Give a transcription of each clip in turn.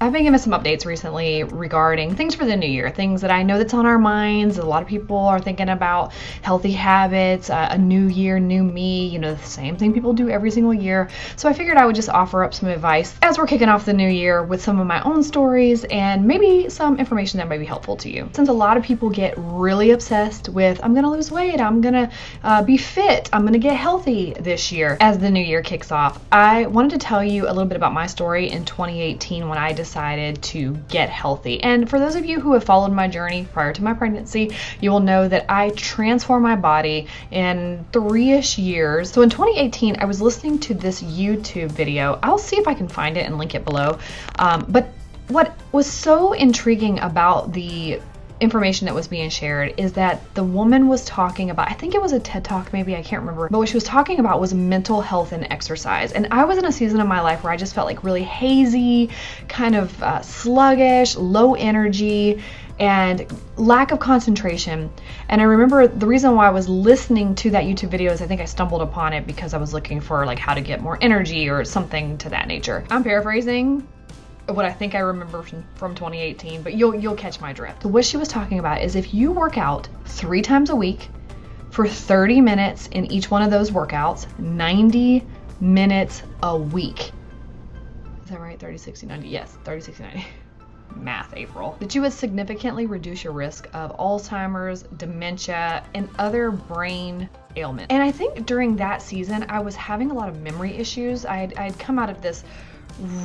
I've been given some updates recently regarding things for the new year, things that I know that's on our minds. A lot of people are thinking about healthy habits, a new year, new me, you know, the same thing people do every single year. So I figured I would just offer up some advice as we're kicking off the new year with some of my own stories and maybe some information that might be helpful to you. Since a lot of people get really obsessed with, I'm gonna lose weight, I'm gonna be fit, I'm gonna get healthy this year as the new year kicks off, I wanted to tell you a little bit about my story in 2018 when I decided to get healthy. And for those of you who have followed my journey prior to my pregnancy, you will know that I transformed my body in 3-ish years. So in 2018, I was listening to this YouTube video. I'll see if I can find it and link it below. But what was so intriguing about the information that was being shared is that the woman was talking about, I think it was a TED Talk maybe, I can't remember, but what she was talking about was mental health and exercise. And I was in a season of my life where I just felt like really hazy, kind of sluggish, low energy, and lack of concentration. And I remember the reason why I was listening to that YouTube video is I think I stumbled upon it because I was looking for like how to get more energy or something to that nature. I'm paraphrasing what I think I remember from 2018, but you'll catch my drift. So what she was talking about is if you work out 3 times a week for 30 minutes in each one of those workouts, 90 minutes a week. Is that right? 30, 60, 90? Yes, 30, 60, 90. Math, April. That you would significantly reduce your risk of Alzheimer's, dementia, and other brain ailments. And I think during that season, I was having a lot of memory issues. I'd come out of this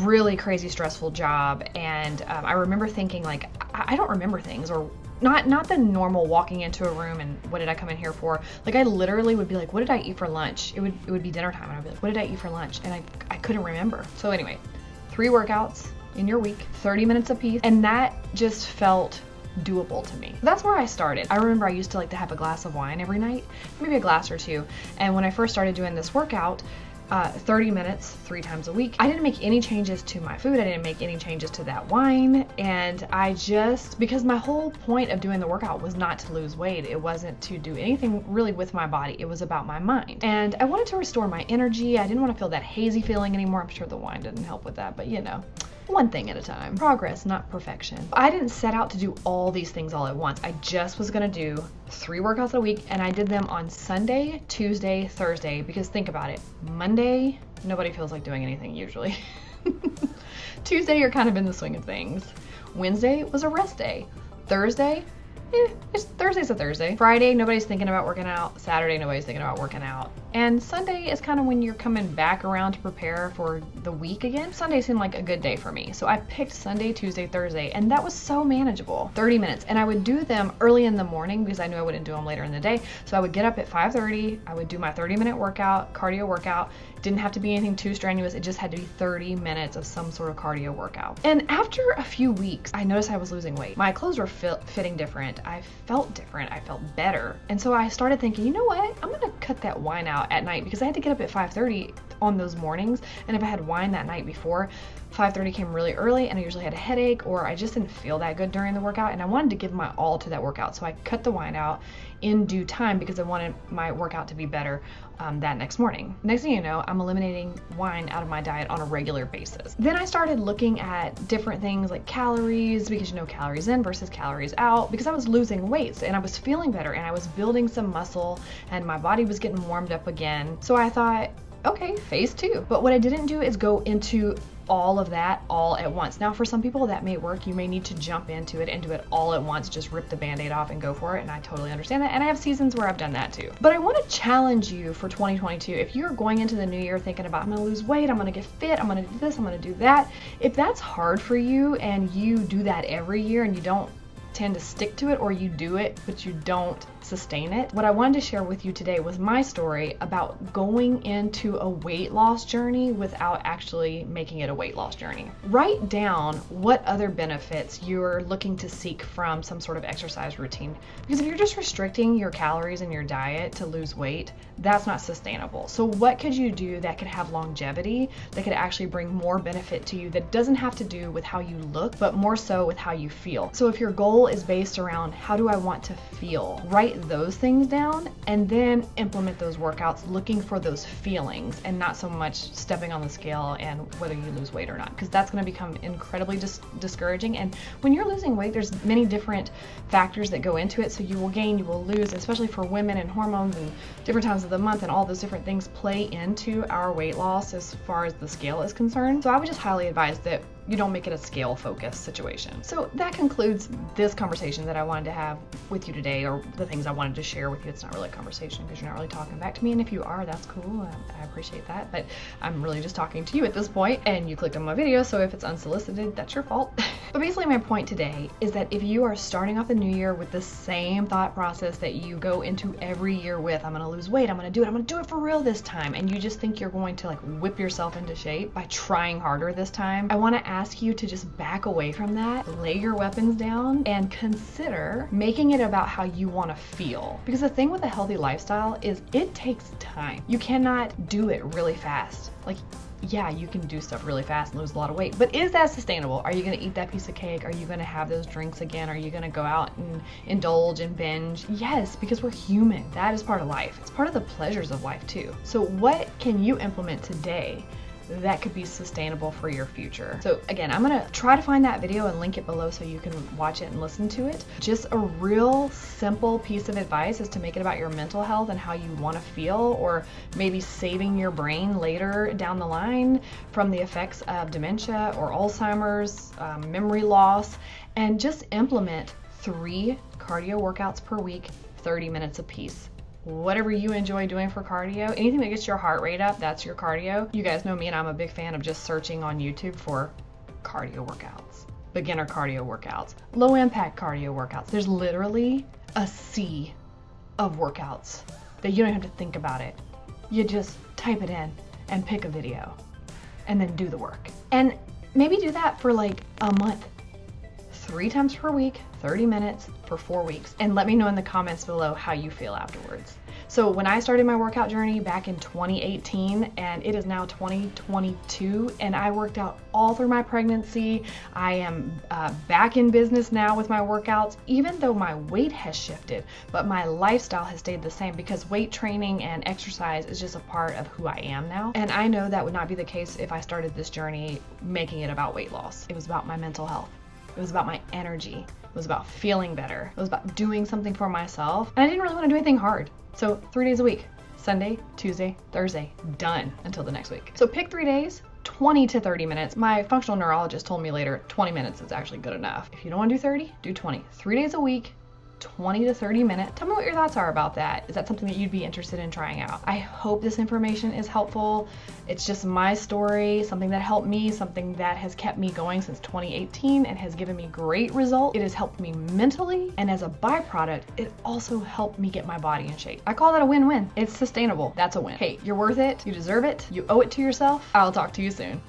really crazy stressful job, and I remember thinking like I don't remember things, or not the normal walking into a room and what did I come in here for. Like I literally would be like, what did I eat for lunch? It would be dinner time and I'd be like, what did I eat for lunch? And I couldn't remember. So anyway, 3 workouts in your week, 30 minutes a piece, and that just felt doable to me. That's where I started. I remember I used to like to have a glass of wine every night, maybe a glass or 2, and when I first started doing this workout, 30 minutes 3 times a week, I didn't make any changes to my food. I didn't make any changes to that wine. And I just, because my whole point of doing the workout was not to lose weight. It wasn't to do anything really with my body. It was about my mind. And I wanted to restore my energy. I didn't want to feel that hazy feeling anymore. I'm sure the wine didn't help with that, but you know, one thing at a time. Progress, not perfection. I didn't set out to do all these things all at once. I just was gonna do 3 workouts a week, and I did them on Sunday, Tuesday, Thursday, because think about it. Monday, nobody feels like doing anything usually. Tuesday, you're kind of in the swing of things. Wednesday was a rest day. Thursday, Thursday's a Thursday. Friday, nobody's thinking about working out. Saturday, nobody's thinking about working out. And Sunday is kind of when you're coming back around to prepare for the week again. Sunday seemed like a good day for me. So I picked Sunday, Tuesday, Thursday, and that was so manageable. 30 minutes. And I would do them early in the morning because I knew I wouldn't do them later in the day. So I would get up at 5:30. I would do my 30-minute workout, cardio workout. Didn't have to be anything too strenuous. It just had to be 30 minutes of some sort of cardio workout. And after a few weeks, I noticed I was losing weight. My clothes were fitting different. I felt different. I felt better. And so I started thinking, you know what? I'm gonna cut that wine out at night because I had to get up at 5:30 on those mornings. And if I had wine that night before, 5:30 came really early and I usually had a headache, or I just didn't feel that good during the workout, and I wanted to give my all to that workout. So I cut the wine out in due time because I wanted my workout to be better that next morning. Next thing you know, I'm eliminating wine out of my diet on a regular basis. Then I started looking at different things like calories, because you know, calories in versus calories out, because I was losing weight and I was feeling better and I was building some muscle and my body was getting warmed up again. So I thought, okay, phase 2. But what I didn't do is go into all of that all at once. Now, for some people that may work. You may need to jump into it and do it all at once, just rip the band-aid off and go for it. And I totally understand that. And I have seasons where I've done that too. But I want to challenge you for 2022. If you're going into the new year thinking about, I'm going to lose weight, I'm going to get fit, I'm going to do this, I'm going to do that. If that's hard for you and you do that every year and you don't tend to stick to it, or you do it but you don't sustain it, what I wanted to share with you today was my story about going into a weight loss journey without actually making it a weight loss journey. Write down what other benefits you're looking to seek from some sort of exercise routine, because if you're just restricting your calories in your diet to lose weight, that's not sustainable. So what could you do that could have longevity, that could actually bring more benefit to you, that doesn't have to do with how you look, but more so with how you feel? So if your goal goal is based around how do I want to feel. Write those things down and then implement those workouts looking for those feelings and not so much stepping on the scale and whether you lose weight or not, because that's going to become incredibly discouraging. And when you're losing weight, there's many different factors that go into it. So you will gain, you will lose, especially for women, and hormones and different times of the month and all those different things play into our weight loss as far as the scale is concerned. So I would just highly advise that you don't make it a scale focused situation. So that concludes this conversation that I wanted to have with you today, or the things I wanted to share with you. It's not really a conversation because you're not really talking back to me, and if you are, that's cool. I appreciate that, but I'm really just talking to you at this point, and you clicked on my video, so if it's unsolicited, that's your fault. But basically my point today is that if you are starting off the new year with the same thought process that you go into every year with, I'm gonna lose weight, I'm gonna do it for real this time, and you just think you're going to like whip yourself into shape by trying harder this time, I want to ask you to just back away from that, lay your weapons down, and consider making it about how you want to feel. Because the thing with a healthy lifestyle is it takes time. You cannot do it really fast. Like, yeah, you can do stuff really fast and lose a lot of weight, but is that sustainable? Are you going to eat that piece of cake? Are you going to have those drinks again? Are you going to go out and indulge and binge? Yes, because we're human. That is part of life. It's part of the pleasures of life too. So what can you implement today that could be sustainable for your future? So again, I'm gonna try to find that video and link it below so you can watch it and listen to it. Just a real simple piece of advice is to make it about your mental health and how you want to feel, or maybe saving your brain later down the line from the effects of dementia or Alzheimer's, memory loss, and just implement 3 cardio workouts per week, 30 minutes apiece. Whatever you enjoy doing for cardio, anything that gets your heart rate up, that's your cardio. You guys know me, and I'm a big fan of just searching on YouTube for cardio workouts, beginner cardio workouts, low impact cardio workouts. There's literally a sea of workouts that you don't have to think about it. You just type it in and pick a video and then do the work. And maybe do that for like a month. 3 times per week, 30 minutes for 4 weeks, and let me know in the comments below how you feel afterwards. So when I started my workout journey back in 2018, and it is now 2022, and I worked out all through my pregnancy. I am back in business now with my workouts, even though my weight has shifted, but my lifestyle has stayed the same, because weight training and exercise is just a part of who I am now. And I know that would not be the case if I started this journey making it about weight loss. It was about my mental health. It was about my energy. It was about feeling better. It was about doing something for myself. And I didn't really want to do anything hard. So 3 days a week, Sunday, Tuesday, Thursday, done until the next week. So pick 3 days, 20 to 30 minutes. My functional neurologist told me later, 20 minutes is actually good enough. If you don't want to do 30, do 20. 3 days a week, 20 to 30 minutes. Tell me what your thoughts are about that. Is that something that you'd be interested in trying out? I hope this information is helpful. It's just my story, something that helped me, something that has kept me going since 2018 and has given me great results. It has helped me mentally, and as a byproduct, it also helped me get my body in shape. I call that a win-win. It's sustainable. That's a win. Hey, you're worth it. You deserve it. You owe it to yourself. I'll talk to you soon.